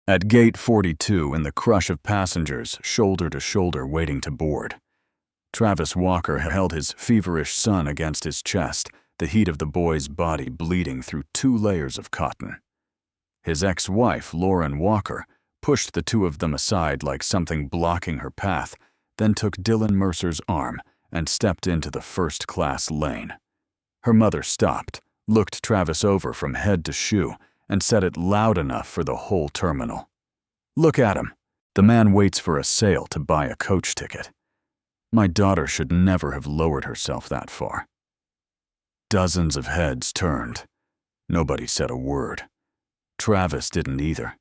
At gate 42, in the crush of passengers shoulder to shoulder waiting to board, Travis Walker held his feverish son against his chest, the heat of the boy's body bleeding through 2 layers of cotton. His ex-wife, Lauren Walker, pushed the two of them aside like something blocking her path, then took Dylan Mercer's arm and stepped into the first-class lane. Her mother stopped, looked Travis over from head to shoe, and said it loud enough for the whole terminal. "Look at him. The man waits for a sale to buy a coach ticket. My daughter should never have lowered herself that far." Dozens of heads turned. Nobody said a word. Travis didn't either.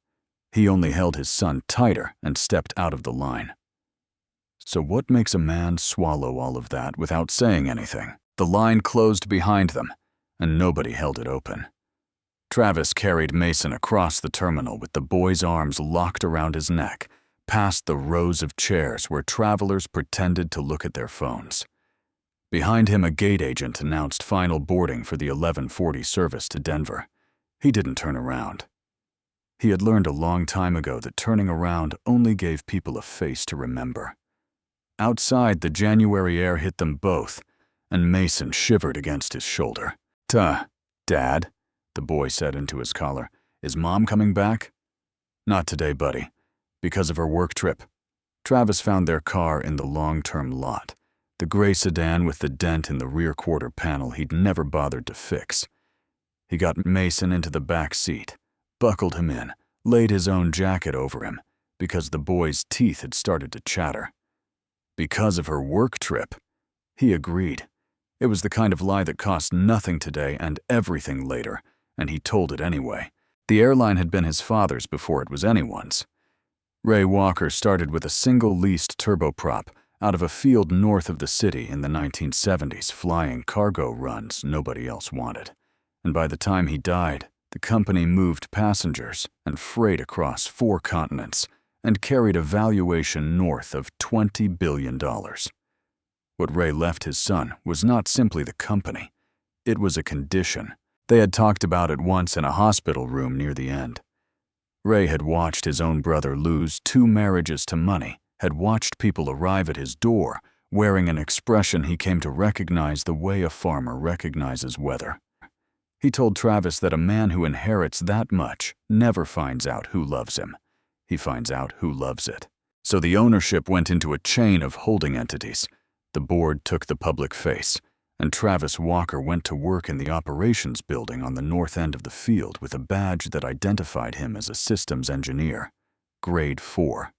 He only held his son tighter and stepped out of the line. So what makes a man swallow all of that without saying anything? The line closed behind them, and nobody held it open. Travis carried Mason across the terminal with the boy's arms locked around his neck, past the rows of chairs where travelers pretended to look at their phones. Behind him, a gate agent announced final boarding for the 11:40 service to Denver. He didn't turn around. He had learned a long time ago that turning around only gave people a face to remember. Outside, the January air hit them both, and Mason shivered against his shoulder. Dad," the boy said into his collar, "is Mom coming back?" "Not today, buddy. Because of her work trip." Travis found their car in the long-term lot, the gray sedan with the dent in the rear quarter panel he'd never bothered to fix. He got Mason into the back seat, buckled him in, laid his own jacket over him, because the boy's teeth had started to chatter. Because of her work trip? He agreed. It was the kind of lie that cost nothing today and everything later, and he told it anyway. The airline had been his father's before it was anyone's. Ray Walker started with a single leased turboprop out of a field north of the city in the 1970s, flying cargo runs nobody else wanted. And by the time he died, the company moved passengers and freight across 4 continents and carried a valuation north of $20 billion. What Ray left his son was not simply the company. It was a condition. They had talked about it once in a hospital room near the end. Ray had watched his own brother lose 2 marriages to money, had watched people arrive at his door wearing an expression he came to recognize the way a farmer recognizes weather. He told Travis that a man who inherits that much never finds out who loves him. He finds out who loves it. So the ownership went into a chain of holding entities. The board took the public face, and Travis Walker went to work in the operations building on the north end of the field with a badge that identified him as a systems engineer, grade 4.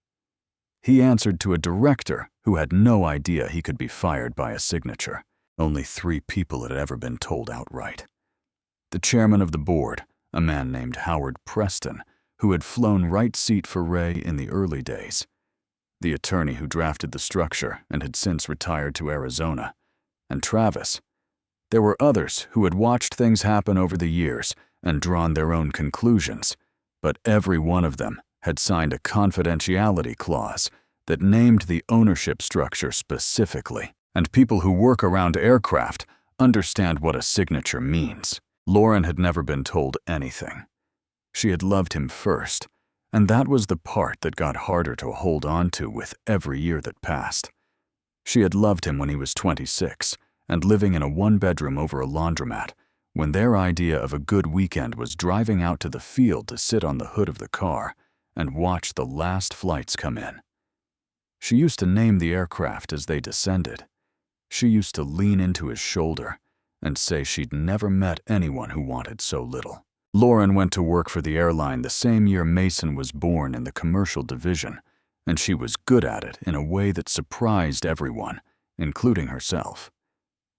He answered to a director who had no idea he could be fired by a signature. Only 3 people had ever been told outright. The chairman of the board, a man named Howard Preston, who had flown right seat for Ray in the early days. The attorney who drafted the structure and had since retired to Arizona. And Travis. There were others who had watched things happen over the years and drawn their own conclusions, but every one of them had signed a confidentiality clause that named the ownership structure specifically, and people who work around aircraft understand what a signature means. Lauren had never been told anything. She had loved him first, and that was the part that got harder to hold on to with every year that passed. She had loved him when he was 26 and living in a 1-bedroom over a laundromat, when their idea of a good weekend was driving out to the field to sit on the hood of the car and watch the last flights come in. She used to name the aircraft as they descended. She used to lean into his shoulder and say she'd never met anyone who wanted so little. Lauren went to work for the airline the same year Mason was born in the commercial division, and she was good at it in a way that surprised everyone, including herself.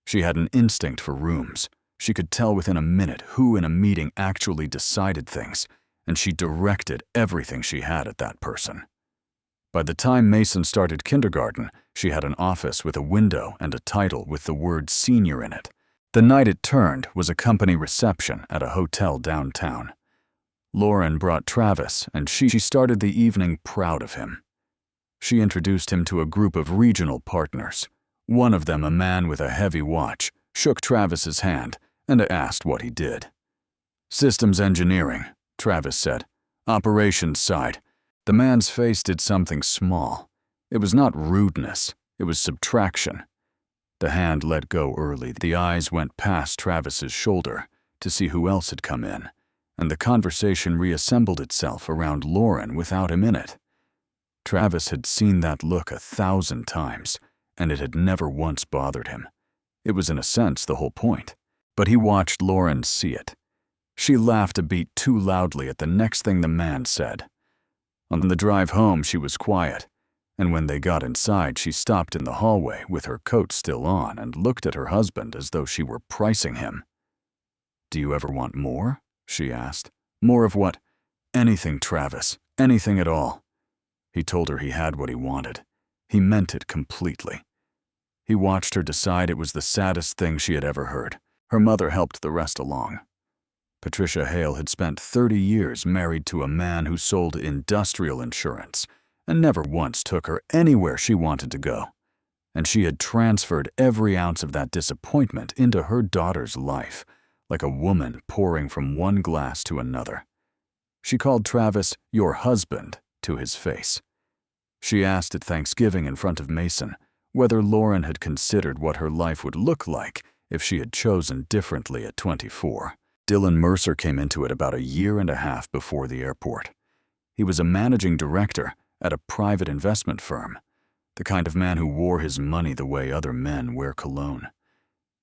She had an instinct for rooms. She could tell within a minute who in a meeting actually decided things, and she directed everything she had at that person. By the time Mason started kindergarten, she had an office with a window and a title with the word senior in it. The night it turned was a company reception at a hotel downtown. Lauren brought Travis, and she started the evening proud of him. She introduced him to a group of regional partners. One of them, a man with a heavy watch, shook Travis's hand and asked what he did. "Systems engineering," Travis said. Operations side. The man's face did something small. It was not rudeness, it was subtraction. The hand let go early. The eyes went past Travis's shoulder to see who else had come in, and the conversation reassembled itself around Lauren without him in it. Travis had seen that look 1,000 times, and it had never once bothered him. It was in a sense the whole point. But he watched Lauren see it. She laughed a beat too loudly at the next thing the man said. On the drive home, she was quiet, and when they got inside, she stopped in the hallway with her coat still on and looked at her husband as though she were pricing him. "Do you ever want more?" she asked. "More of what?" "Anything, Travis. Anything at all." He told her he had what he wanted. He meant it completely. He watched her decide it was the saddest thing she had ever heard. Her mother helped the rest along. Patricia Hale had spent 30 years married to a man who sold industrial insurance and never once took her anywhere she wanted to go. And she had transferred every ounce of that disappointment into her daughter's life, like a woman pouring from one glass to another. She called Travis "your husband" to his face. She asked at Thanksgiving in front of Mason whether Lauren had considered what her life would look like if she had chosen differently at 24. Dylan Mercer came into it about 1.5 years before the airport. He was a managing director at a private investment firm, the kind of man who wore his money the way other men wear cologne.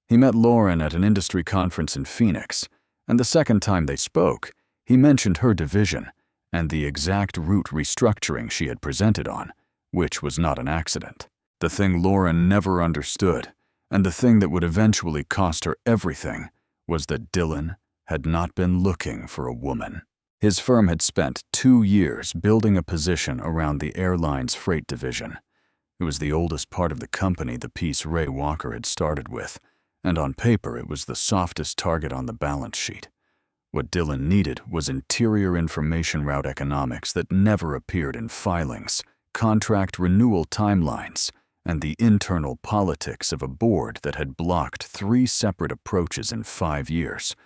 He met Lauren at an industry conference in Phoenix, and the second time they spoke, he mentioned her division and the exact route restructuring she had presented on, which was not an accident. The thing Lauren never understood, and the thing that would eventually cost her everything, was that Dylan had not been looking for a woman. His firm had spent 2 years building a position around the airline's freight division. It was the oldest part of the company the piece Ray Walker had started with, and on paper it was the softest target on the balance sheet. What Dylan needed was interior information route economics that never appeared in filings, contract renewal timelines, and the internal politics of a board that had blocked 3 separate approaches in 5 years,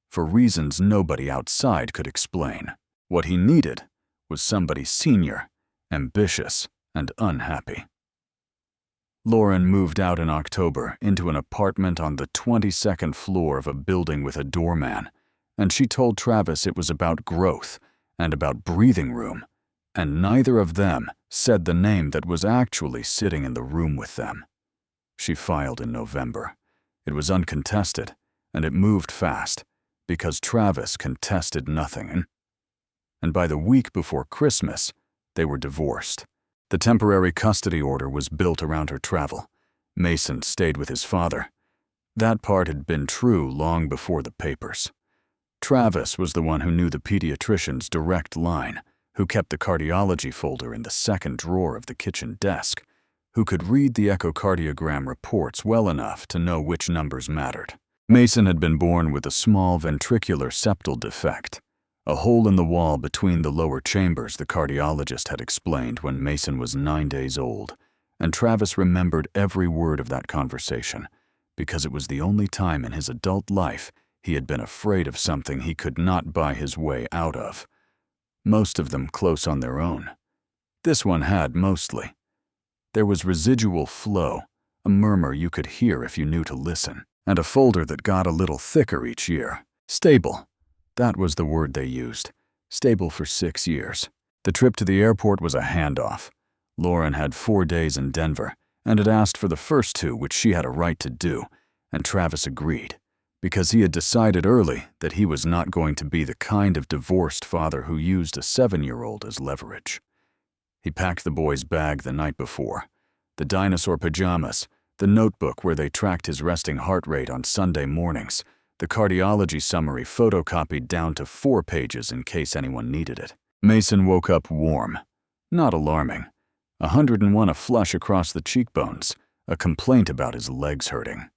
for reasons nobody outside could explain. What he needed was somebody senior, ambitious, and unhappy. Lauren moved out in October into an apartment on the 22nd floor of a building with a doorman, and she told Travis it was about growth and about breathing room, and neither of them said the name that was actually sitting in the room with them. She filed in November. It was uncontested, and it moved fast, because Travis contested nothing. And by the week before Christmas, they were divorced. The temporary custody order was built around her travel. Mason stayed with his father. That part had been true long before the papers. Travis was the one who knew the pediatrician's direct line, who kept the cardiology folder in the second drawer of the kitchen desk, who could read the echocardiogram reports well enough to know which numbers mattered. Mason had been born with a small ventricular septal defect, a hole in the wall between the lower chambers, the cardiologist had explained when Mason was 9 days old, and Travis remembered every word of that conversation, because it was the only time in his adult life he had been afraid of something he could not buy his way out of. Most of them close on their own. This one had mostly. There was residual flow, a murmur you could hear if you knew to listen, and a folder that got a little thicker each year. Stable. That was the word they used. Stable for 6 years. The trip to the airport was a handoff. Lauren had 4 days in Denver, and had asked for the first 2, which she had a right to do, and Travis agreed, because he had decided early that he was not going to be the kind of divorced father who used a 7-year-old as leverage. He packed the boy's bag the night before, the dinosaur pajamas, the notebook where they tracked his resting heart rate on Sunday mornings, the cardiology summary photocopied down to 4 pages in case anyone needed it. Mason woke up warm. Not alarming. 101 a flush across the cheekbones, a complaint about his legs hurting.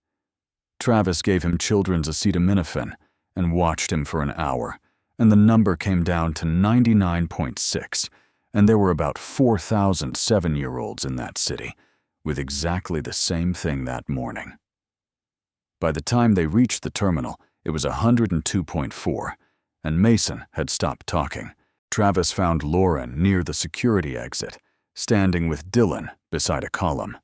Travis gave him children's acetaminophen and watched him for an hour, and the number came down to 99.6, and there were about 4,000 7-year-olds in that city, with exactly the same thing that morning. By the time they reached the terminal, it was 102.4, and Mason had stopped talking, Travis found Lauren near the security exit, standing with Dylan beside a column.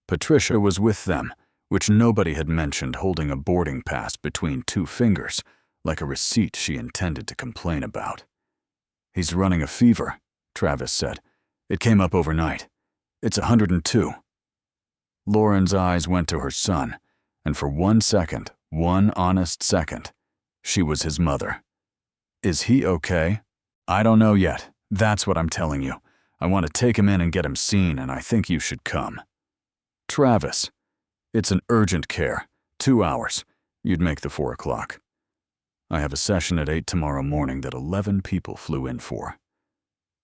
Patricia was with them, which nobody had mentioned, holding a boarding pass between two fingers, like a receipt she intended to complain about. "He's running a fever," Travis said. "It came up overnight. It's 102. Lauren's eyes went to her son, and for 1 second, one honest second, she was his mother. "Is he okay?" "I don't know yet. That's what I'm telling you. I want to take him in and get him seen, and I think you should come." "Travis, it's an urgent care. 2 hours. You'd make the 4 o'clock. I have a session at 8 tomorrow morning that 11 people flew in for."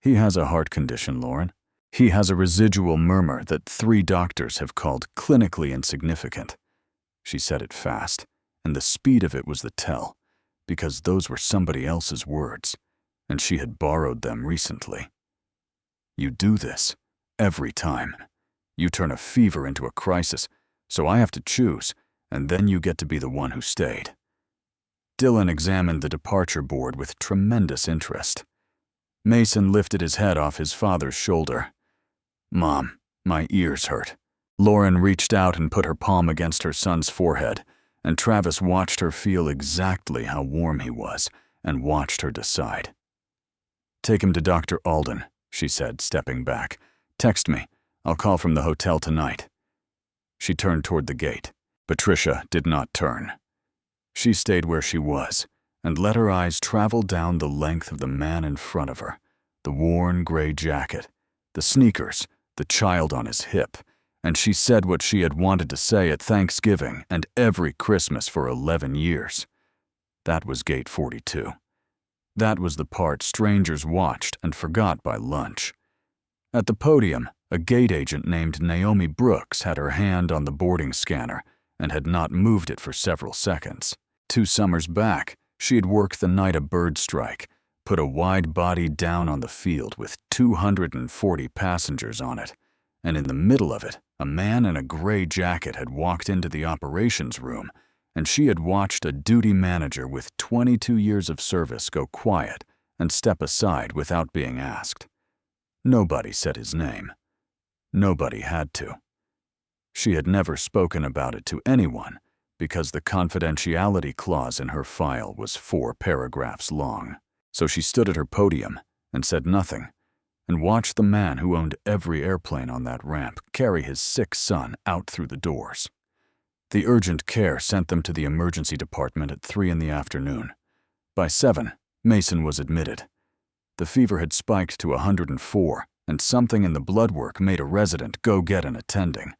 "He has a heart condition, Lauren. He has a residual murmur that 3 doctors have called clinically insignificant." She said it fast, and the speed of it was the tell, because those were somebody else's words, and she had borrowed them recently. "You do this every time. You turn a fever into a crisis, so I have to choose, and then you get to be the one who stayed." Dylan examined the departure board with tremendous interest. Mason lifted his head off his father's shoulder. "Mom, my ears hurt." Lauren reached out and put her palm against her son's forehead, and Travis watched her feel exactly how warm he was and watched her decide. "Take him to Dr. Alden," she said, stepping back. "Text me. I'll call from the hotel tonight." She turned toward the gate. Patricia did not turn. She stayed where she was and let her eyes travel down the length of the man in front of her, the worn gray jacket, the sneakers, the child on his hip, and she said what she had wanted to say at Thanksgiving and every Christmas for 11 years. That was gate 42. That was the part strangers watched and forgot by lunch. At the podium, a gate agent named Naomi Brooks had her hand on the boarding scanner and had not moved it for several seconds. 2 summers back, she had worked the night a bird strike, put a wide body down on the field with 240 passengers on it, and in the middle of it, a man in a gray jacket had walked into the operations room, and she had watched a duty manager with 22 years of service go quiet and step aside without being asked. Nobody said his name. Nobody had to. She had never spoken about it to anyone because the confidentiality clause in her file was 4 paragraphs long. So she stood at her podium and said nothing and watched the man who owned every airplane on that ramp carry his sick son out through the doors. The urgent care sent them to the emergency department at 3 in the afternoon. By 7, Mason was admitted. The fever had spiked to 104, and something in the blood work made a resident go get an attending,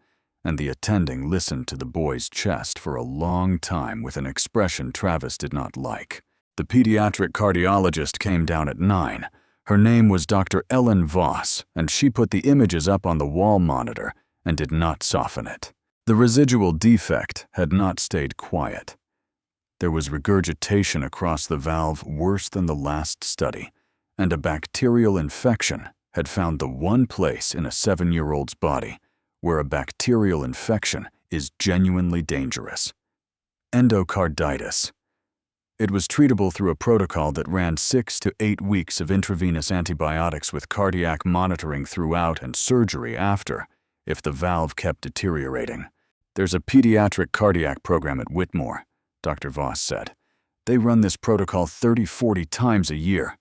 and the attending listened to the boy's chest for a long time with an expression Travis did not like. The pediatric cardiologist came down at 9. Her name was Dr. Ellen Voss, and she put the images up on the wall monitor and did not soften it. The residual defect had not stayed quiet. There was regurgitation across the valve worse than the last study, and a bacterial infection had found the one place in a 7-year-old's body where a bacterial infection is genuinely dangerous: endocarditis. It was treatable through a protocol that ran 6 to 8 weeks of intravenous antibiotics with cardiac monitoring throughout and surgery after, if the valve kept deteriorating. "There's a pediatric cardiac program at Whitmore," Dr. Voss said. "They run this protocol 30-40 times a year.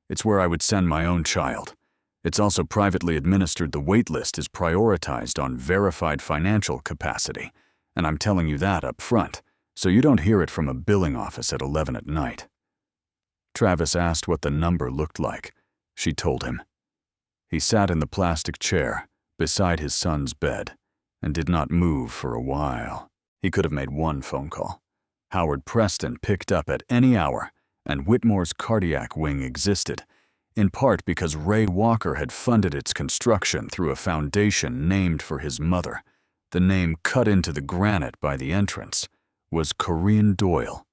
It's where I would send my own child. It's also privately administered. The wait list is prioritized on verified financial capacity, and I'm telling you that up front, so you don't hear it from a billing office at 11 at night." Travis asked what the number looked like. She told him. He sat in the plastic chair beside his son's bed and did not move for a while. He could have made one phone call. Howard Preston picked up at any hour, and Whitmore's cardiac wing existed, in part because Ray Walker had funded its construction through a foundation named for his mother. The name cut into the granite by the entrance was Corinne Doyle,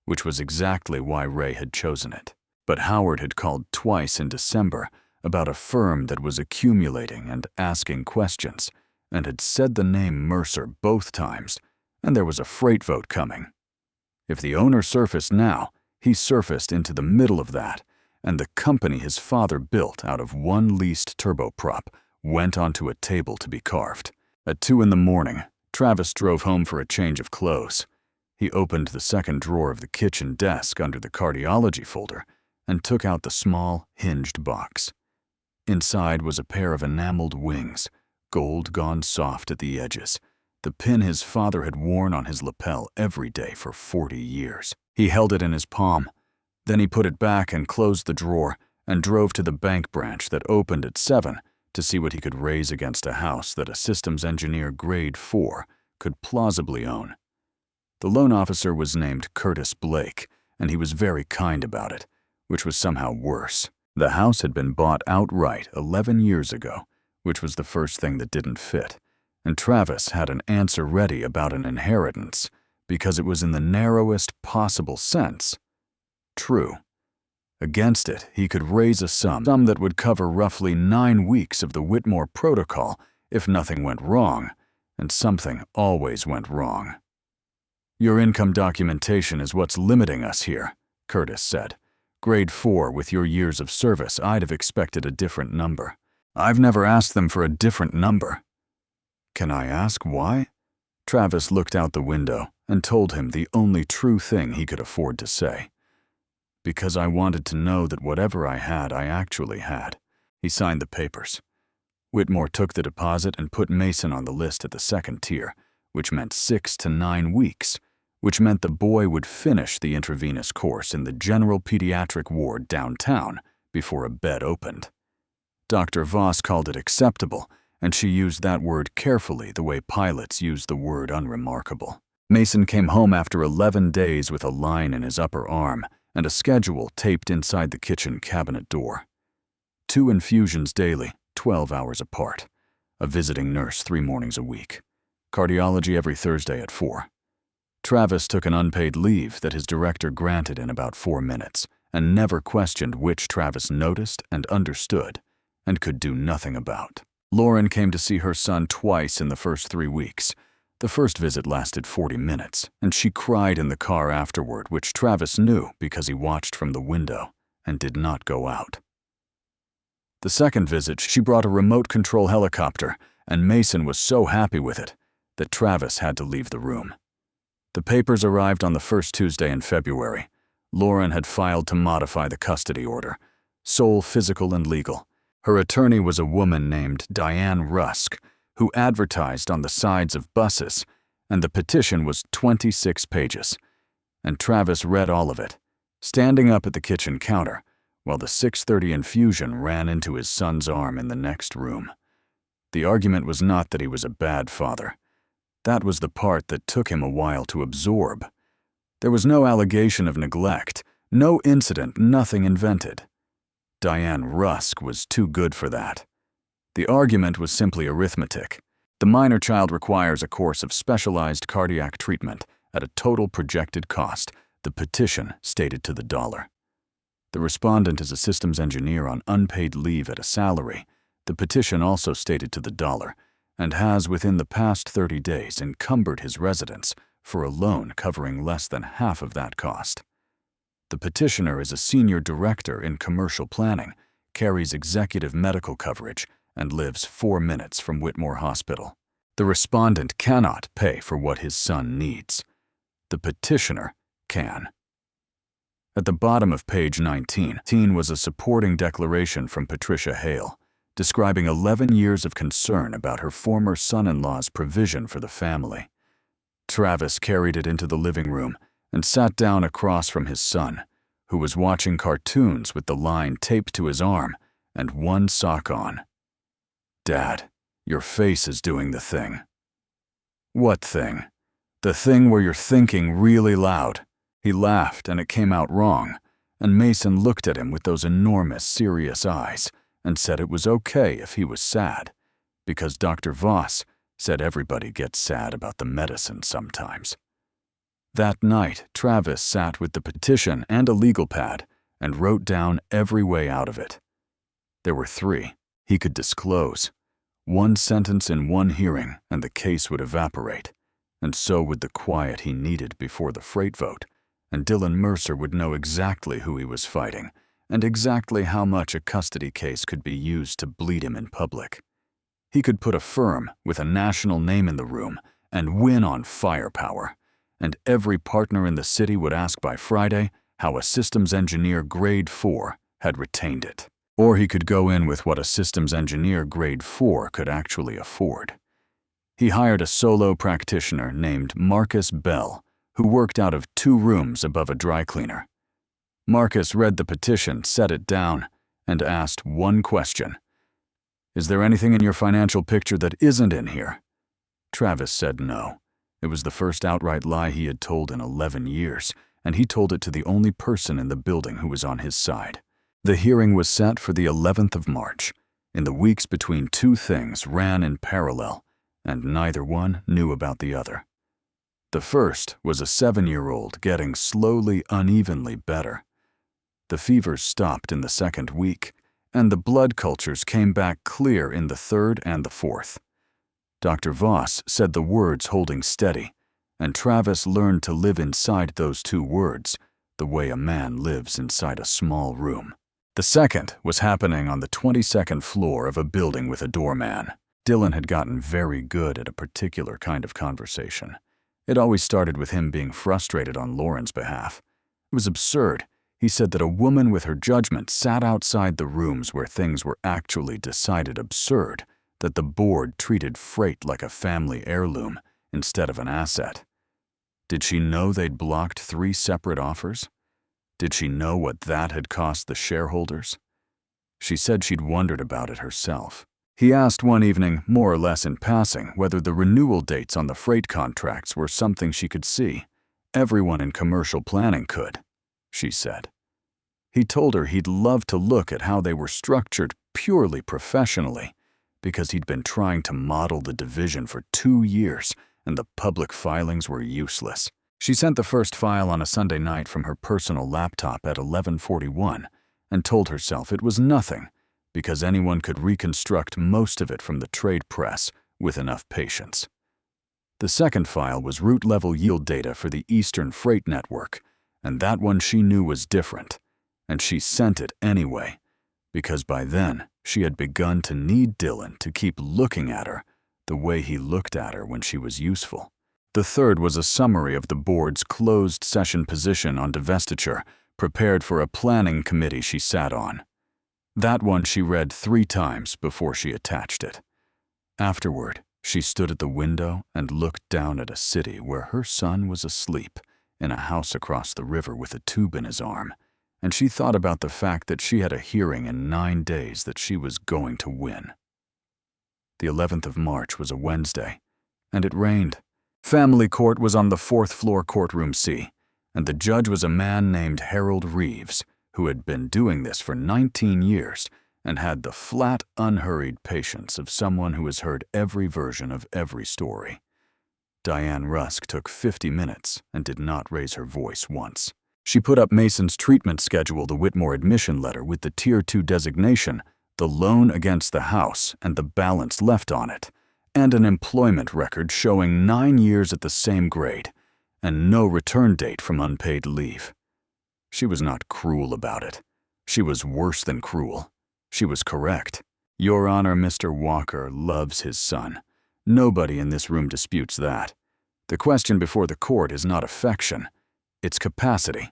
which was exactly why Ray had chosen it. But Howard had called twice in December about a firm that was accumulating and asking questions, and had said the name Mercer both times, and there was a freight vote coming. If the owner surfaced now, he surfaced into the middle of that, and the company his father built out of one leased turboprop went onto a table to be carved. At 2 in the morning, Travis drove home for a change of clothes. He opened the second drawer of the kitchen desk under the cardiology folder and took out the small, hinged box. Inside was a pair of enameled wings, gold gone soft at the edges, the pin his father had worn on his lapel every day for 40 years. He held it in his palm. Then he put it back and closed the drawer and drove to the bank branch that opened at 7 to see what he could raise against a house that a systems engineer grade 4 could plausibly own. The loan officer was named Curtis Blake, and he was very kind about it, which was somehow worse. The house had been bought outright 11 years ago, which was the first thing that didn't fit, and Travis had an answer ready about an inheritance because it was in the narrowest possible sense true. Against it, he could raise a sum that would cover roughly 9 weeks of the Whitmore Protocol if nothing went wrong, and something always went wrong. "Your income documentation is what's limiting us here," Curtis said. "Grade 4 with your years of service, I'd have expected a different number." "I've never asked them for a different number." "Can I ask why?" Travis looked out the window and told him the only true thing he could afford to say. "Because I wanted to know that whatever I had, I actually had." He signed the papers. Whitmore took the deposit and put Mason on the list at the second tier, which meant 6 to 9 weeks, which meant the boy would finish the intravenous course in the general pediatric ward downtown before a bed opened. Dr. Voss called it acceptable, and she used that word carefully the way pilots use the word unremarkable. Mason came home after 11 days with a line in his upper arm and a schedule taped inside the kitchen cabinet door. 2 infusions daily, 12 hours apart. A visiting nurse 3 mornings a week. Cardiology every Thursday at 4. Travis took an unpaid leave that his director granted in about 4 minutes and never questioned which Travis noticed and understood and could do nothing about. Lauren came to see her son twice in the first 3 weeks. The first visit lasted 40 minutes, and she cried in the car afterward, which Travis knew because he watched from the window and did not go out. The second visit, she brought a remote control helicopter, and Mason was so happy with it that Travis had to leave the room. The papers arrived on the first Tuesday in February. Lauren had filed to modify the custody order, sole physical and legal. Her attorney was a woman named Diane Rusk, who advertised on the sides of buses, and the petition was 26 pages. And Travis read all of it, standing up at the kitchen counter, while the 6:30 infusion ran into his son's arm in the next room. The argument was not that he was a bad father. That was the part that took him a while to absorb. There was no allegation of neglect, no incident, nothing invented. Diane Rusk was too good for that. The argument was simply arithmetic. The minor child requires a course of specialized cardiac treatment at a total projected cost, the petition stated to the dollar. The respondent is a systems engineer on unpaid leave at a salary, the petition also stated to the dollar, and has within the past 30 days encumbered his residence for a loan covering less than half of that cost. The petitioner is a senior director in commercial planning, carries executive medical coverage, and lives 4 minutes from Whitmore Hospital. The respondent cannot pay for what his son needs. The petitioner can. At the bottom of page 19 was a supporting declaration from Patricia Hale, describing 11 years of concern about her former son-in-law's provision for the family. Travis carried it into the living room and sat down across from his son, who was watching cartoons with the line taped to his arm and one sock on. "Dad, your face is doing the thing." "What thing?" "The thing where you're thinking really loud." He laughed and it came out wrong, and Mason looked at him with those enormous, serious eyes and said it was okay if he was sad, because Dr. Voss said everybody gets sad about the medicine sometimes. That night, Travis sat with the petition and a legal pad and wrote down every way out of it. There were 3 he could disclose. 1 sentence in 1 hearing and the case would evaporate, and so would the quiet he needed before the freight vote, and Dylan Mercer would know exactly who he was fighting and exactly how much a custody case could be used to bleed him in public. He could put a firm with a national name in the room and win on firepower, and every partner in the city would ask by Friday how a systems engineer grade 4 had retained it. Or he could go in with what a systems engineer grade 4 could actually afford. He hired a solo practitioner named Marcus Bell, who worked out of 2 rooms above a dry cleaner. Marcus read the petition, set it down, and asked one question. "Is there anything in your financial picture that isn't in here?" Travis said no. It was the first outright lie he had told in 11 years, and he told it to the only person in the building who was on his side. The hearing was set for the 11th of March. In the weeks between, 2 things ran in parallel, and neither one knew about the other. The first was a 7-year-old getting slowly, unevenly better. The fevers stopped in the 2nd week, and the blood cultures came back clear in the 3rd and the 4th. Dr. Voss said the words holding steady, and Travis learned to live inside those 2 words, the way a man lives inside a small room. The second was happening on the 22nd floor of a building with a doorman. Dylan had gotten very good at a particular kind of conversation. It always started with him being frustrated on Lauren's behalf. It was absurd. He said that a woman with her judgment sat outside the rooms where things were actually decided. Absurd that the board treated freight like a family heirloom instead of an asset. Did she know they'd blocked 3 separate offers? Did she know what that had cost the shareholders? She said she'd wondered about it herself. He asked one evening, more or less in passing, whether the renewal dates on the freight contracts were something she could see. Everyone in commercial planning could, she said. He told her he'd love to look at how they were structured purely professionally, because he'd been trying to model the division for 2 years, and the public filings were useless. She sent the first file on a Sunday night from her personal laptop at 11:41 and told herself it was nothing, because anyone could reconstruct most of it from the trade press with enough patience. The second file was route-level yield data for the Eastern Freight Network, and that one she knew was different, and she sent it anyway, because by then she had begun to need Dylan to keep looking at her the way he looked at her when she was useful. The third was a summary of the board's closed session position on divestiture, prepared for a planning committee she sat on. That one she read 3 times before she attached it. Afterward, she stood at the window and looked down at a city where her son was asleep in a house across the river with a tube in his arm, and she thought about the fact that she had a hearing in 9 days that she was going to win. The 11th of March was a Wednesday, and it rained. Family court was on the 4th floor courtroom C, and the judge was a man named Harold Reeves, who had been doing this for 19 years and had the flat, unhurried patience of someone who has heard every version of every story. Diane Rusk took 50 minutes and did not raise her voice once. She put up Mason's treatment schedule, the Whitmore admission letter with the Tier 2 designation, the loan against the house and the balance left on it, and an employment record showing 9 years at the same grade, and no return date from unpaid leave. She was not cruel about it. She was worse than cruel. She was correct. Your Honor, Mr. Walker loves his son. Nobody in this room disputes that. The question before the court is not affection, it's capacity.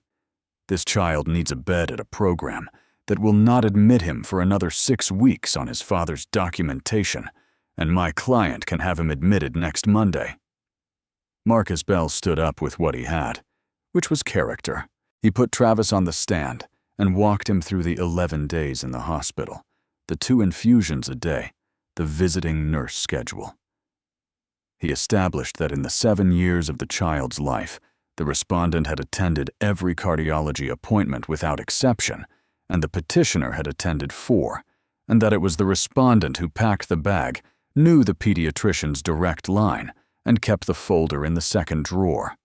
This child needs a bed at a program that will not admit him for another 6 weeks on his father's documentation, and my client can have him admitted next Monday. Marcus Bell stood up with what he had, which was character. He put Travis on the stand and walked him through the 11 days in the hospital, the 2 infusions a day, the visiting nurse schedule. He established that in the 7 years of the child's life, the respondent had attended every cardiology appointment without exception, and the petitioner had attended 4, and that it was the respondent who packed the bag, knew the pediatrician's direct line, and kept the folder in the 2nd drawer.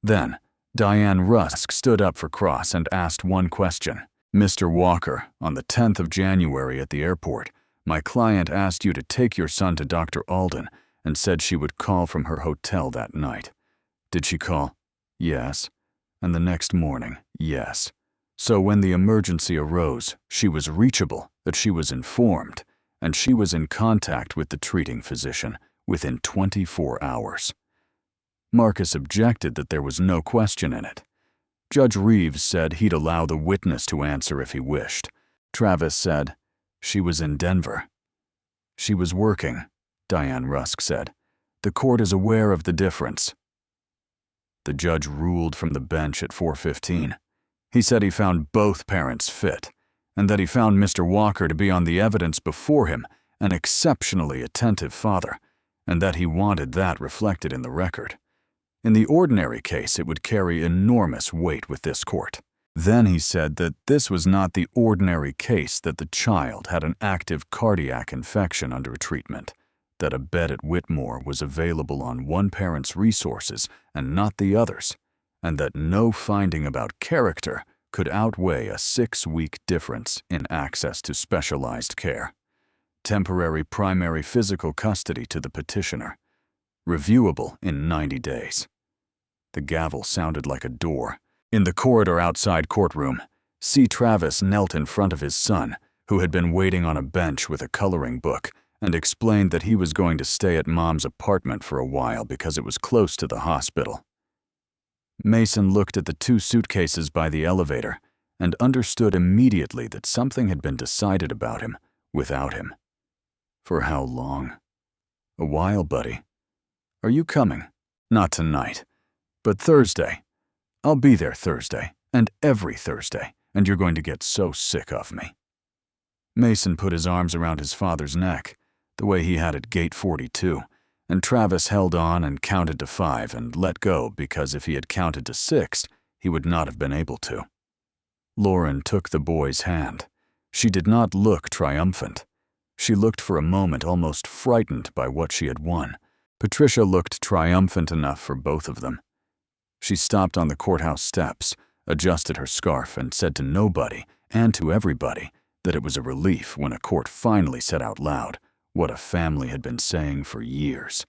Then, Diane Rusk stood up for cross and asked one question. Mr. Walker, on the 10th of January at the airport, my client asked you to take your son to Dr. Alden and said she would call from her hotel that night. Did she call? Yes. And the next morning, yes. So when the emergency arose, she was reachable, that she was informed, and she was in contact with the treating physician within 24 hours. Marcus objected that there was no question in it. Judge Reeves said he'd allow the witness to answer if he wished. Travis said, "She was in Denver." "She was working," Diane Rusk said. "The court is aware of the difference." The judge ruled from the bench at 4:15. He said he found both parents fit, and that he found Mr. Walker to be on the evidence before him an exceptionally attentive father, and that he wanted that reflected in the record. In the ordinary case, it would carry enormous weight with this court. Then he said that this was not the ordinary case, that the child had an active cardiac infection under treatment, that a bed at Whitmore was available on one parent's resources and not the other's, and that no finding about character could outweigh a 6-week difference in access to specialized care. Temporary primary physical custody to the petitioner. Reviewable in 90 days. The gavel sounded like a door. In the corridor outside courtroom, C. Travis knelt in front of his son, who had been waiting on a bench with a coloring book, and explained that he was going to stay at Mom's apartment for a while because it was close to the hospital. Mason looked at the 2 suitcases by the elevator and understood immediately that something had been decided about him without him. For how long? "A while, buddy. Are you coming?" "Not tonight, but Thursday. I'll be there Thursday, and every Thursday, and you're going to get so sick of me." Mason put his arms around his father's neck, the way he had at Gate 42, and Travis held on and counted to 5 and let go, because if he had counted to 6, he would not have been able to. Lauren took the boy's hand. She did not look triumphant. She looked for a moment almost frightened by what she had won. Patricia looked triumphant enough for both of them. She stopped on the courthouse steps, adjusted her scarf, and said to nobody and to everybody that it was a relief when a court finally said out loud what a family had been saying for years.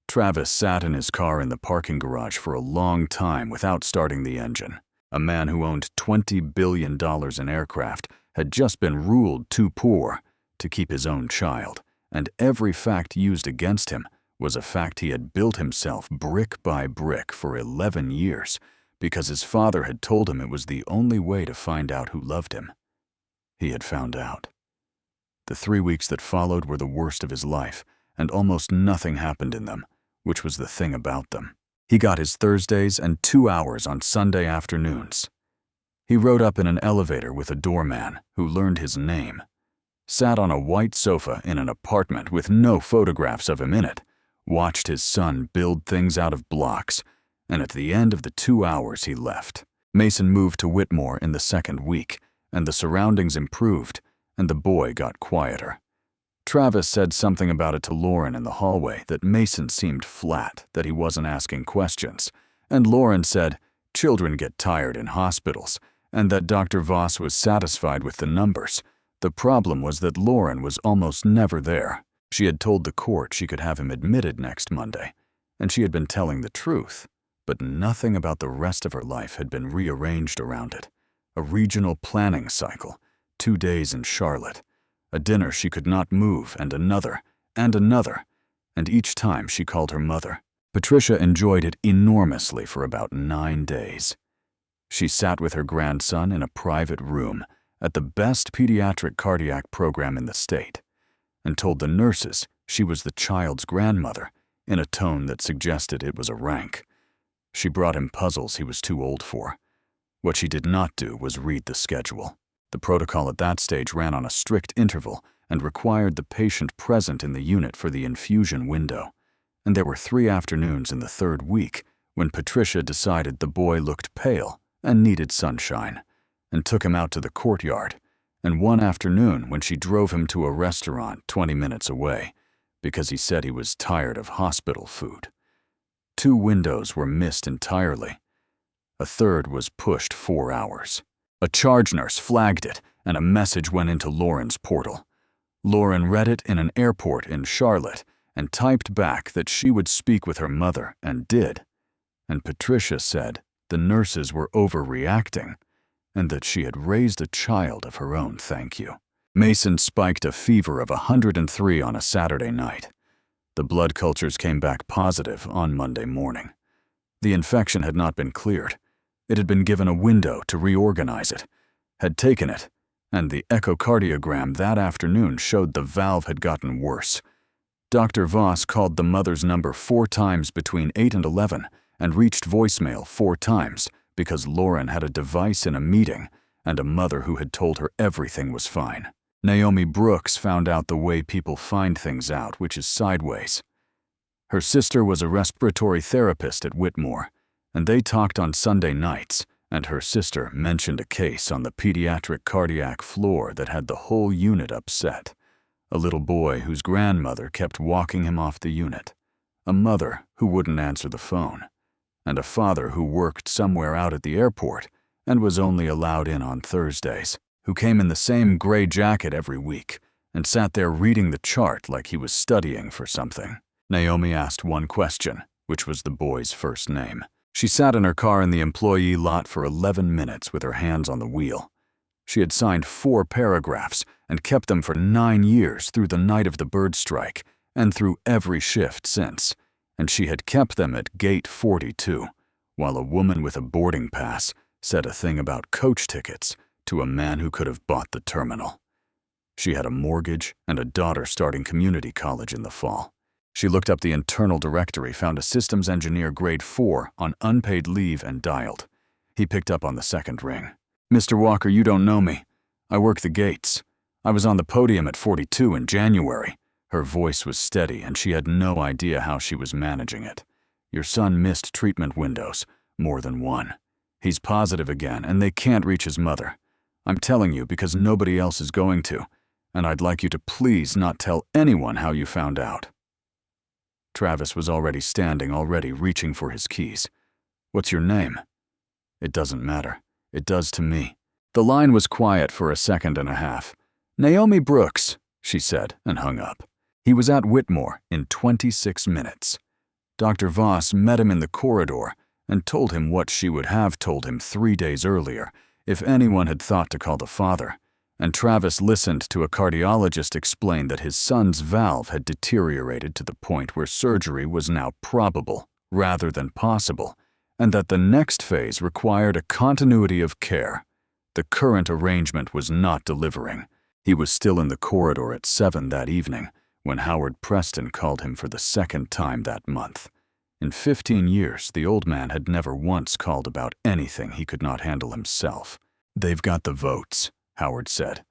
Travis sat in his car in the parking garage for a long time without starting the engine. A man who owned $20 billion in aircraft had just been ruled too poor to keep his own child, and every fact used against him was a fact he had built himself brick by brick for 11 years because his father had told him it was the only way to find out who loved him. He had found out. The 3 weeks that followed were the worst of his life, and almost nothing happened in them, which was the thing about them. He got his Thursdays and 2 hours on Sunday afternoons. He rode up in an elevator with a doorman who learned his name, sat on a white sofa in an apartment with no photographs of him in it, watched his son build things out of blocks, and at the end of the 2 hours he left. Mason moved to Whitmore in the 2nd week, and the surroundings improved, and the boy got quieter. Travis said something about it to Lauren in the hallway, that Mason seemed flat, that he wasn't asking questions, and Lauren said children get tired in hospitals, and that Dr. Voss was satisfied with the numbers. The problem was that Lauren was almost never there. She had told the court she could have him admitted next Monday, and she had been telling the truth, but nothing about the rest of her life had been rearranged around it. A regional planning cycle, 2 days in Charlotte, a dinner she could not move, and another, and each time she called her mother. Patricia enjoyed it enormously for about 9 days. She sat with her grandson in a private room at the best pediatric cardiac program in the state, and told the nurses she was the child's grandmother in a tone that suggested it was a rank. She brought him puzzles he was too old for. What she did not do was read the schedule. The protocol at that stage ran on a strict interval and required the patient present in the unit for the infusion window, and there were 3 afternoons in the 3rd week when Patricia decided the boy looked pale and needed sunshine, and took him out to the courtyard, and one afternoon when she drove him to a restaurant 20 minutes away because he said he was tired of hospital food. 2 windows were missed entirely. A 3rd was pushed 4 hours. A charge nurse flagged it, and a message went into Lauren's portal. Lauren read it in an airport in Charlotte and typed back that she would speak with her mother, and did. And Patricia said the nurses were overreacting, and that she had raised a child of her own, thank you. Mason spiked a fever of 103 on a Saturday night. The blood cultures came back positive on Monday morning. The infection had not been cleared. It had been given a window to reorganize it, had taken it, and the echocardiogram that afternoon showed the valve had gotten worse. Dr. Voss called the mother's number 4 times between 8 and 11 and reached voicemail 4 times because Lauren had a device in a meeting and a mother who had told her everything was fine. Naomi Brooks found out the way people find things out, which is sideways. Her sister was a respiratory therapist at Whitmore, and they talked on Sunday nights, and her sister mentioned a case on the pediatric cardiac floor that had the whole unit upset. A little boy whose grandmother kept walking him off the unit, a mother who wouldn't answer the phone, and a father who worked somewhere out at the airport and was only allowed in on Thursdays, who came in the same gray jacket every week and sat there reading the chart like he was studying for something. Naomi asked one question, which was the boy's first name. She sat in her car in the employee lot for 11 minutes with her hands on the wheel. She had signed 4 paragraphs and kept them for 9 years through the night of the bird strike and through every shift since, and she had kept them at gate 42, while a woman with a boarding pass said a thing about coach tickets to a man who could have bought the terminal. She had a mortgage and a daughter starting community college in the fall. She looked up the internal directory, found a systems engineer grade 4 on unpaid leave and dialed. He picked up on the second ring. "Mr. Walker, you don't know me. I work the gates. I was on the podium at 42 in January." Her voice was steady, and she had no idea how she was managing it. "Your son missed treatment windows, more than one. He's positive again, and they can't reach his mother. I'm telling you because nobody else is going to, and I'd like you to please not tell anyone how you found out." Travis was already standing, already reaching for his keys. "What's your name?" "It doesn't matter. It does to me." The line was quiet for a second and a half. "Naomi Brooks," she said, and hung up. He was at Whitmore in 26 minutes. Dr. Voss met him in the corridor and told him what she would have told him 3 days earlier if anyone had thought to call the father, and Travis listened to a cardiologist explain that his son's valve had deteriorated to the point where surgery was now probable rather than possible, and that the next phase required a continuity of care. The current arrangement was not delivering. He was still in the corridor at 7 that evening when Howard Preston called him for the second time that month. In 15 years, the old man had never once called about anything he could not handle himself. "They've got the votes," Howard said,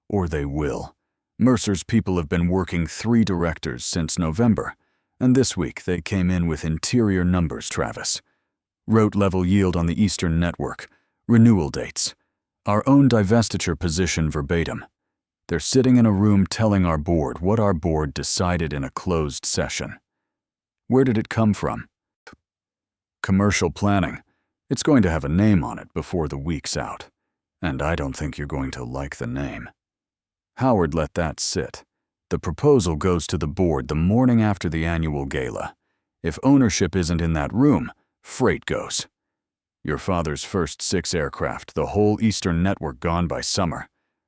"or they will. Mercer's people have been working 3 directors since November, and this week they came in with interior numbers, Travis. Rote level yield on the Eastern Network, renewal dates, our own divestiture position verbatim. They're sitting in a room telling our board what our board decided in a closed session. Where did it come from? Commercial planning. It's going to have a name on it before the week's out. And I don't think you're going to like the name." Howard let that sit. "The proposal goes to the board the morning after the annual gala. If ownership isn't in that room, freight goes. Your father's first 6 aircraft, the whole Eastern Network gone by summer.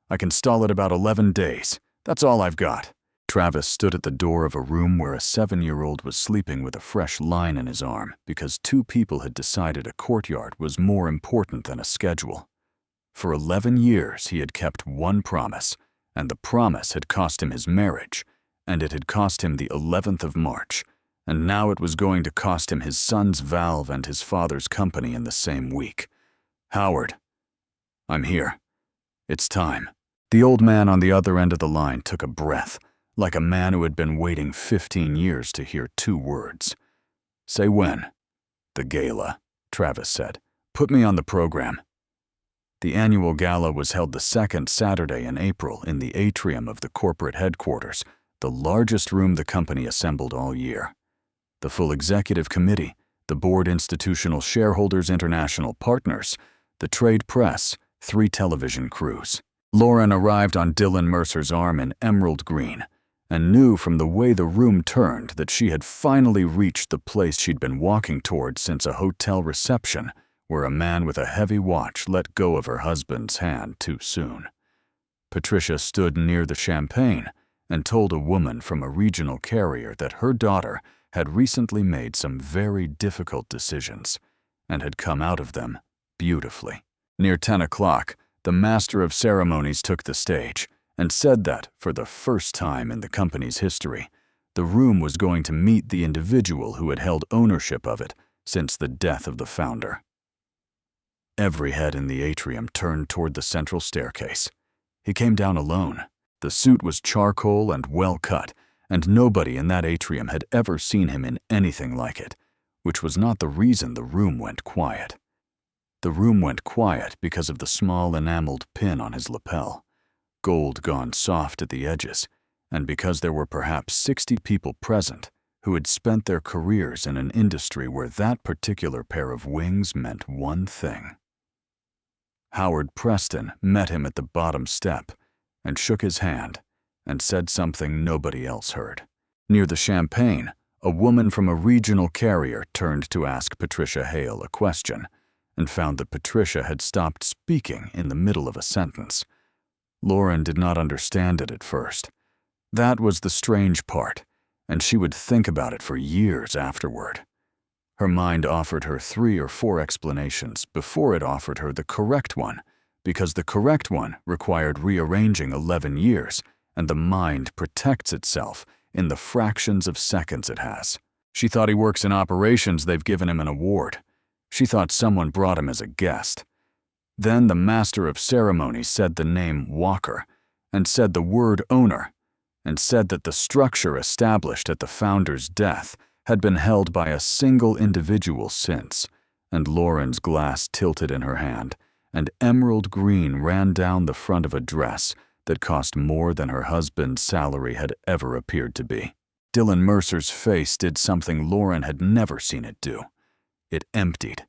I can stall it about 11 days. That's all I've got." Travis stood at the door of a room where a 7-year-old was sleeping with a fresh line in his arm because 2 people had decided a courtyard was more important than a schedule. For 11 years he had kept one promise, and the promise had cost him his marriage, and it had cost him the 11th of March, and now it was going to cost him his son's valve and his father's company in the same week. "Howard, I'm here. It's time." The old man on the other end of the line took a breath, like a man who had been waiting 15 years to hear 2 words. "Say when." "The gala," Travis said. "Put me on the program." The annual gala was held the 2nd Saturday in April in the atrium of the corporate headquarters, the largest room the company assembled all year. The full executive committee, the board, institutional shareholders, international partners, the trade press, 3 television crews. Lauren arrived on Dylan Mercer's arm in emerald green and knew from the way the room turned that she had finally reached the place she'd been walking toward since a hotel reception where a man with a heavy watch let go of her husband's hand too soon. Patricia stood near the champagne and told a woman from a regional carrier that her daughter had recently made some very difficult decisions and had come out of them beautifully. Near 10 o'clock, the master of ceremonies took the stage and said that, for the first time in the company's history, the room was going to meet the individual who had held ownership of it since the death of the founder. Every head in the atrium turned toward the central staircase. He came down alone. The suit was charcoal and well cut, and nobody in that atrium had ever seen him in anything like it, which was not the reason the room went quiet. The room went quiet because of the small enameled pin on his lapel, gold gone soft at the edges, and because there were perhaps 60 people present who had spent their careers in an industry where that particular pair of wings meant one thing. Howard Preston met him at the bottom step and shook his hand and said something nobody else heard. Near the champagne, a woman from a regional carrier turned to ask Patricia Hale a question and found that Patricia had stopped speaking in the middle of a sentence. Lauren did not understand it at first. That was the strange part, and she would think about it for years afterward. Her mind offered her 3 or 4 explanations before it offered her the correct one, because the correct one required rearranging 11 years, and the mind protects itself in the fractions of seconds it has. She thought he works in operations, they've given him an award. She thought someone brought him as a guest. Then the master of ceremonies said the name Walker, and said the word owner, and said that the structure established at the founder's death had been held by a single individual since, and Lauren's glass tilted in her hand, and emerald green ran down the front of a dress that cost more than her husband's salary had ever appeared to be. Dylan Mercer's face did something Lauren had never seen it do. It emptied.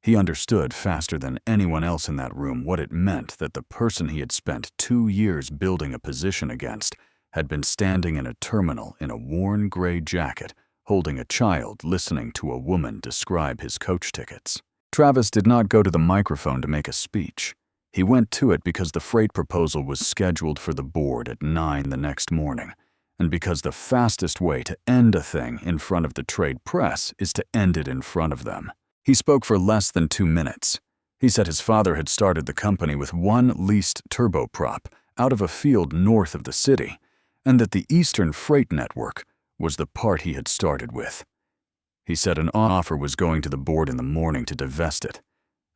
He understood faster than anyone else in that room what it meant that the person he had spent 2 years building a position against had been standing in a terminal in a worn gray jacket, holding a child listening to a woman describe his coach tickets. Travis did not go to the microphone to make a speech. He went to it because the freight proposal was scheduled for the board at 9 the next morning, and because the fastest way to end a thing in front of the trade press is to end it in front of them. He spoke for less than 2 minutes. He said his father had started the company with 1 leased turboprop out of a field north of the city, and that the Eastern Freight Network was the part he had started with. He said an offer was going to the board in the morning to divest it,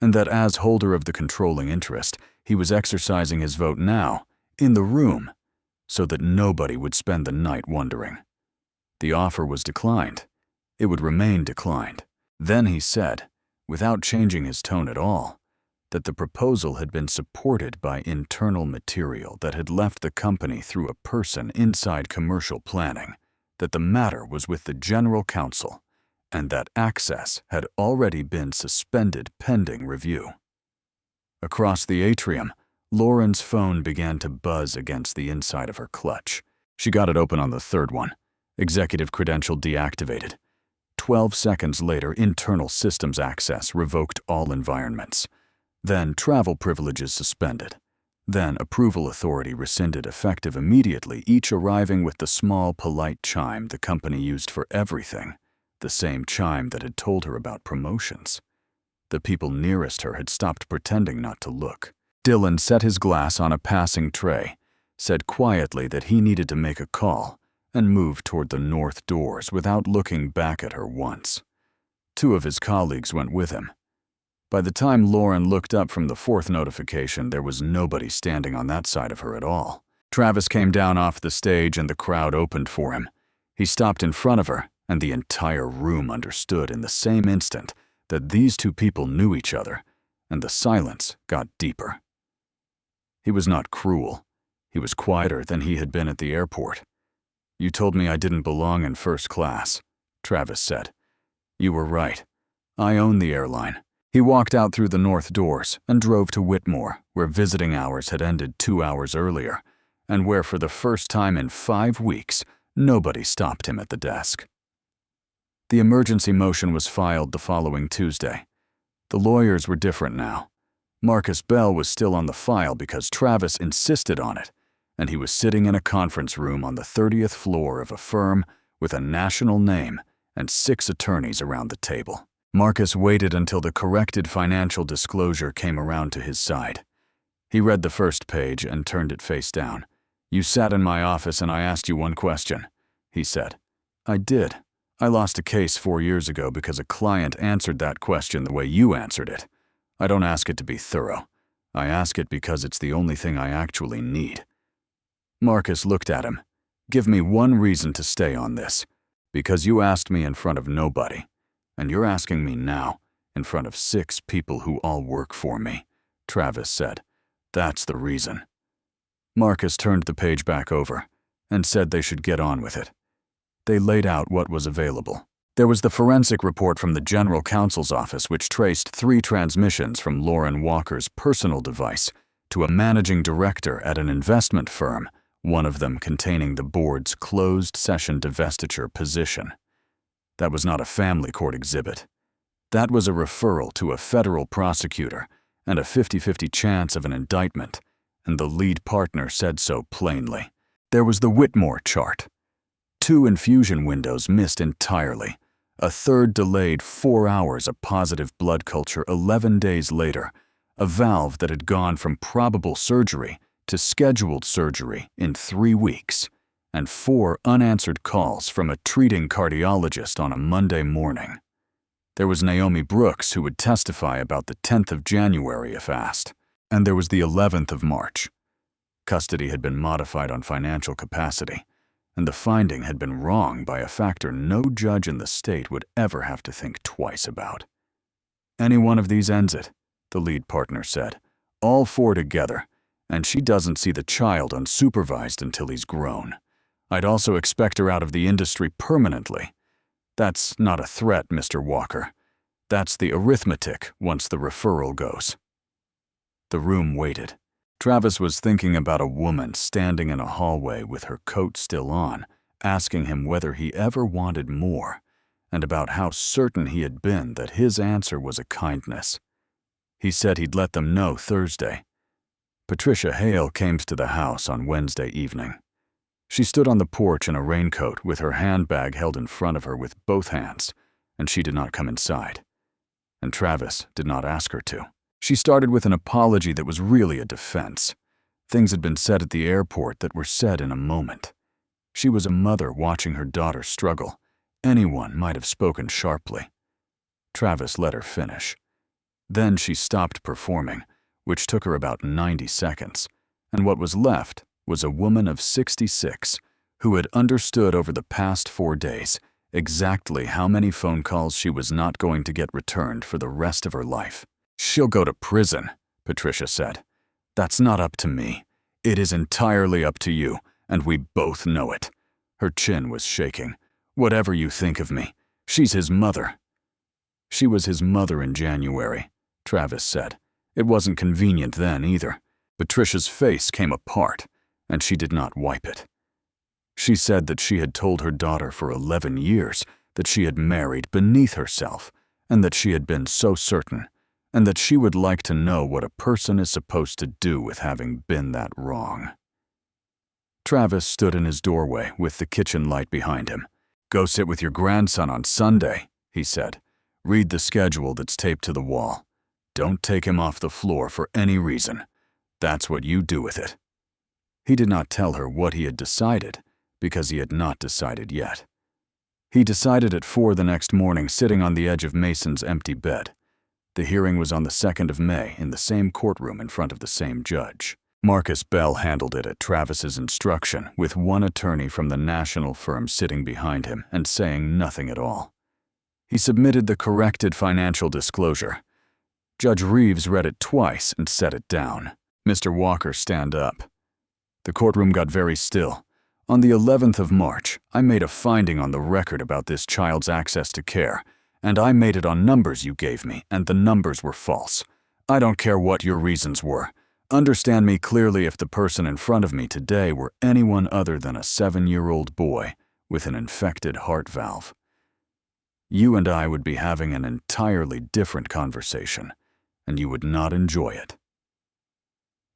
and that as holder of the controlling interest, he was exercising his vote now, in the room, so that nobody would spend the night wondering. The offer was declined. It would remain declined. Then he said, without changing his tone at all, that the proposal had been supported by internal material that had left the company through a person inside commercial planning, that the matter was with the general counsel, and that access had already been suspended pending review. Across the atrium, Lauren's phone began to buzz against the inside of her clutch. She got it open on the 3rd one. Executive credential deactivated. 12 seconds later, internal systems access revoked all environments. Then travel privileges suspended. Then approval authority rescinded effective immediately, each arriving with the small, polite chime the company used for everything, the same chime that had told her about promotions. The people nearest her had stopped pretending not to look. Dylan set his glass on a passing tray, said quietly that he needed to make a call, and moved toward the north doors without looking back at her once. 2 of his colleagues went with him. By the time Lauren looked up from the 4th notification, there was nobody standing on that side of her at all. Travis came down off the stage and the crowd opened for him. He stopped in front of her, and the entire room understood in the same instant that these 2 people knew each other, and the silence got deeper. He was not cruel. He was quieter than he had been at the airport. "You told me I didn't belong in first class," Travis said. "You were right. I own the airline." He walked out through the north doors and drove to Whitmore, where visiting hours had ended 2 hours earlier, and where for the first time in 5 weeks, nobody stopped him at the desk. The emergency motion was filed the following Tuesday. The lawyers were different now. Marcus Bell was still on the file because Travis insisted on it, and he was sitting in a conference room on the 30th floor of a firm with a national name and 6 attorneys around the table. Marcus waited until the corrected financial disclosure came around to his side. He read the first page and turned it face down. "You sat in my office and I asked you one question," he said. "I did. I lost a case 4 years ago because a client answered that question the way you answered it. I don't ask it to be thorough. I ask it because it's the only thing I actually need." Marcus looked at him. "Give me one reason to stay on this. Because you asked me in front of nobody. And you're asking me now, in front of 6 people who all work for me," Travis said. "That's the reason." Marcus turned the page back over and said they should get on with it. They laid out what was available. There was the forensic report from the General Counsel's office, which traced 3 transmissions from Lauren Walker's personal device to a managing director at an investment firm, one of them containing the board's closed session divestiture position. That was not a family court exhibit. That was a referral to a federal prosecutor and a 50-50 chance of an indictment, and the lead partner said so plainly. There was the Whitmore chart. 2 infusion windows missed entirely. A third delayed 4 hours of positive blood culture 11 days later. A valve that had gone from probable surgery to scheduled surgery in 3 weeks. And 4 unanswered calls from a treating cardiologist on a Monday morning. There was Naomi Brooks, who would testify about the 10th of January if asked. And there was the 11th of March. Custody had been modified on financial capacity, and the finding had been wrong by a factor no judge in the state would ever have to think twice about. "Any one of these ends it," the lead partner said. "All 4 together, and she doesn't see the child unsupervised until he's grown. I'd also expect her out of the industry permanently. That's not a threat, Mr. Walker. That's the arithmetic once the referral goes." The room waited. Travis was thinking about a woman standing in a hallway with her coat still on, asking him whether he ever wanted more, and about how certain he had been that his answer was a kindness. He said he'd let them know Thursday. Patricia Hale came to the house on Wednesday evening. She stood on the porch in a raincoat with her handbag held in front of her with both hands, and she did not come inside. And Travis did not ask her to. She started with an apology that was really a defense. Things had been said at the airport that were said in a moment. She was a mother watching her daughter struggle. Anyone might have spoken sharply. Travis let her finish. Then she stopped performing, which took her about 90 seconds, and what was left was a woman of 66 who had understood over the past 4 days exactly how many phone calls she was not going to get returned for the rest of her life. "She'll go to prison," Patricia said. "That's not up to me. It is entirely up to you, and we both know it." Her chin was shaking. "Whatever you think of me, she's his mother." "She was his mother in January," Travis said. "It wasn't convenient then either." Patricia's face came apart, and she did not wipe it. She said that she had told her daughter for 11 years that she had married beneath herself, and that she had been so certain, and that she would like to know what a person is supposed to do with having been that wrong. Travis stood in his doorway with the kitchen light behind him. "Go sit with your grandson on Sunday," he said. "Read the schedule that's taped to the wall. Don't take him off the floor for any reason. That's what you do with it." He did not tell her what he had decided, because he had not decided yet. He decided at 4 the next morning, sitting on the edge of Mason's empty bed. The hearing was on the 2nd of May in the same courtroom in front of the same judge. Marcus Bell handled it at Travis's instruction, with one attorney from the national firm sitting behind him and saying nothing at all. He submitted the corrected financial disclosure. Judge Reeves read it twice and set it down. "Mr. Walker, stand up." The courtroom got very still. "On the 11th of March, I made a finding on the record about this child's access to care, and I made it on numbers you gave me, and the numbers were false. I don't care what your reasons were. Understand me clearly, if the person in front of me today were anyone other than a 7-year-old boy with an infected heart valve." you and I would be having an entirely different conversation, and you would not enjoy it.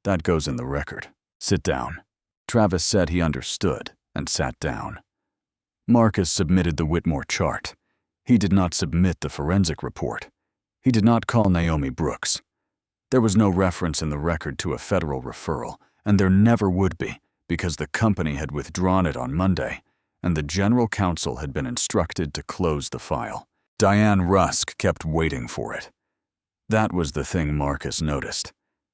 That goes in the record. Sit down. Travis said he understood and sat down. Marcus submitted the Whitmore chart. He did not submit the forensic report. He did not call Naomi Brooks. There was no reference in the record to a federal referral, and there never would be, because the company had withdrawn it on Monday, and the general counsel had been instructed to close the file. Diane Rusk kept waiting for it. That was the thing Marcus noticed.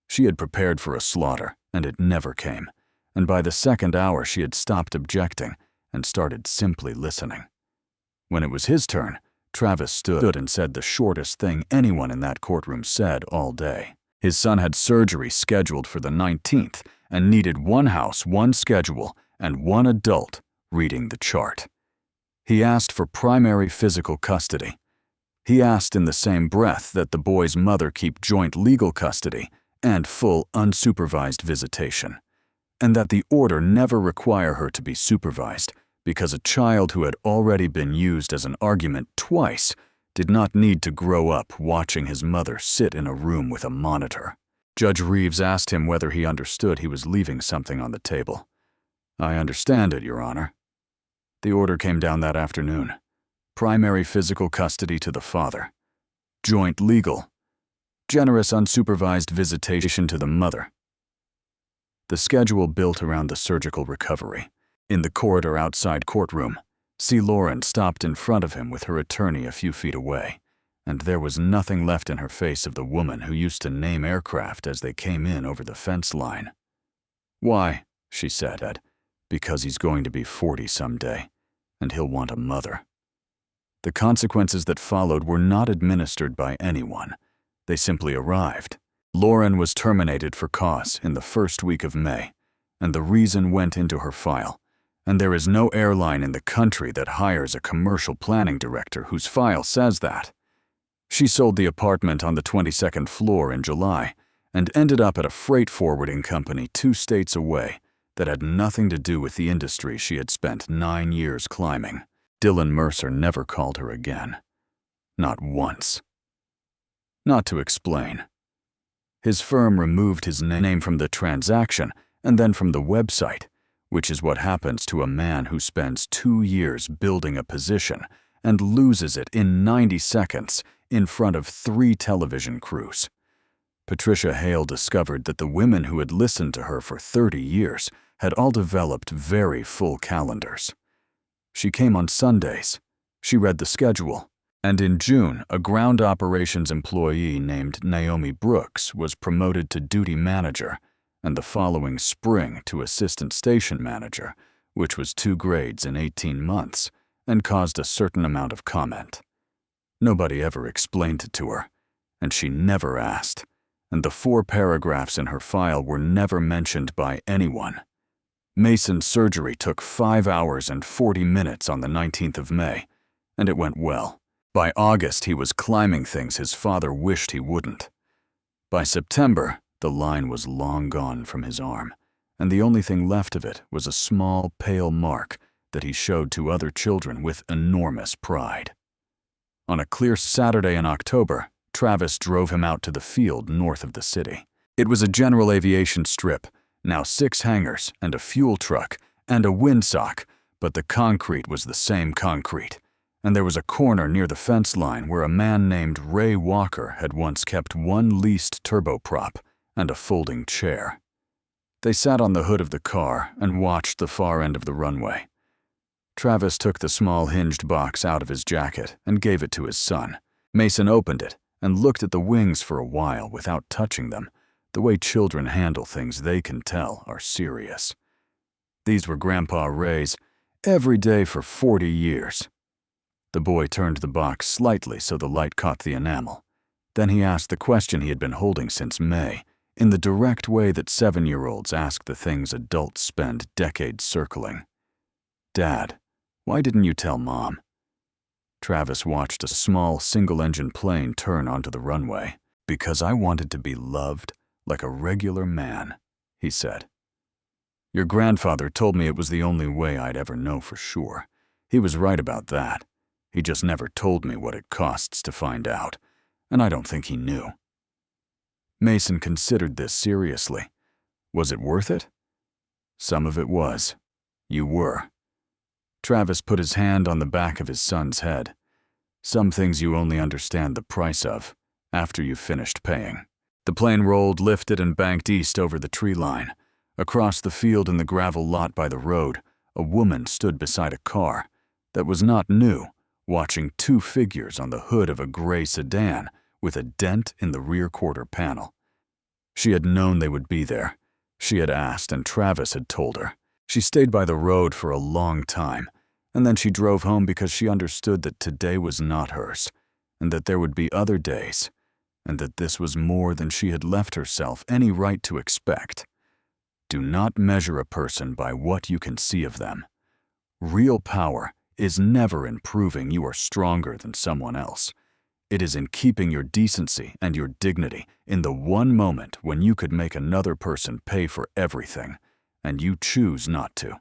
She had prepared for a slaughter, and it never came, and by the second hour she had stopped objecting and started simply listening. When it was his turn, Travis stood and said the shortest thing anyone in that courtroom said all day. His son had surgery scheduled for the 19th and needed one house, one schedule, and one adult reading the chart. He asked for primary physical custody. He asked in the same breath that the boy's mother keep joint legal custody and full unsupervised visitation, and that the order never require her to be supervised because a child who had already been used as an argument twice did not need to grow up watching his mother sit in a room with a monitor. Judge Reeves asked him whether he understood he was leaving something on the table. "I understand it, Your Honor." The order came down that afternoon. Primary physical custody to the father. Joint legal. Generous unsupervised visitation to the mother. The schedule built around the surgical recovery. In the corridor outside courtroom, C. Lauren stopped in front of him with her attorney a few feet away, and there was nothing left in her face of the woman who used to name aircraft as they came in over the fence line. "Why?" she said. "Because he's going to be 40 someday, and he'll want a mother." The consequences that followed were not administered by anyone. They simply arrived. Lauren was terminated for cause in the first week of May, and the reason went into her file. And there is no airline in the country that hires a commercial planning director whose file says that. She sold the apartment on the 22nd floor in July and ended up at a freight forwarding company 2 states away that had nothing to do with the industry she had spent 9 years climbing. Dylan Mercer never called her again. Not once. Not to explain. His firm removed his name from the transaction and then from the website, which is what happens to a man who spends 2 years building a position and loses it in 90 seconds in front of 3 television crews. Patricia Hale discovered that the women who had listened to her for 30 years had all developed very full calendars. She came on Sundays. She read the schedule. And in June, a ground operations employee named Naomi Brooks was promoted to duty manager, and the following spring to assistant station manager, which was 2 grades in 18 months, and caused a certain amount of comment. Nobody ever explained it to her, and she never asked, and the 4 paragraphs in her file were never mentioned by anyone. Mason's surgery took 5 hours and 40 minutes on the 19th of May, and it went well. By August, he was climbing things his father wished he wouldn't. By September, the line was long gone from his arm, and the only thing left of it was a small, pale mark that he showed to other children with enormous pride. On a clear Saturday in October, Travis drove him out to the field north of the city. It was a general aviation strip, now 6 hangars and a fuel truck and a windsock, but the concrete was the same concrete, and there was a corner near the fence line where a man named Ray Walker had once kept 1 leased turboprop and a folding chair. They sat on the hood of the car and watched the far end of the runway. Travis took the small hinged box out of his jacket and gave it to his son. Mason opened it and looked at the wings for a while without touching them. The way children handle things they can tell are serious. These were Grandpa Ray's every day for 40 years. The boy turned the box slightly so the light caught the enamel. Then he asked the question he had been holding since May, in the direct way that 7-year-olds ask the things adults spend decades circling. "Dad, why didn't you tell Mom?" Travis watched a small single-engine plane turn onto the runway. "Because I wanted to be loved like a regular man," he said. "Your grandfather told me it was the only way I'd ever know for sure. He was right about that. He just never told me what it costs to find out, and I don't think he knew. Mason considered this seriously. Was it worth it? Some of it was. You were. Travis put his hand on the back of his son's head. Some things you only understand the price of after you've finished paying. The plane rolled, lifted, and banked east over the tree line. Across the field in the gravel lot by the road, a woman stood beside a car that was not new, watching two figures on the hood of a gray sedan with a dent in the rear quarter panel. She had known they would be there. She had asked, and Travis had told her. She stayed by the road for a long time, and then she drove home because she understood that today was not hers, and that there would be other days, and that this was more than she had left herself any right to expect. Do not measure a person by what you can see of them. Real power is never in proving you are stronger than someone else. It is in keeping your decency and your dignity in the one moment when you could make another person pay for everything, and you choose not to.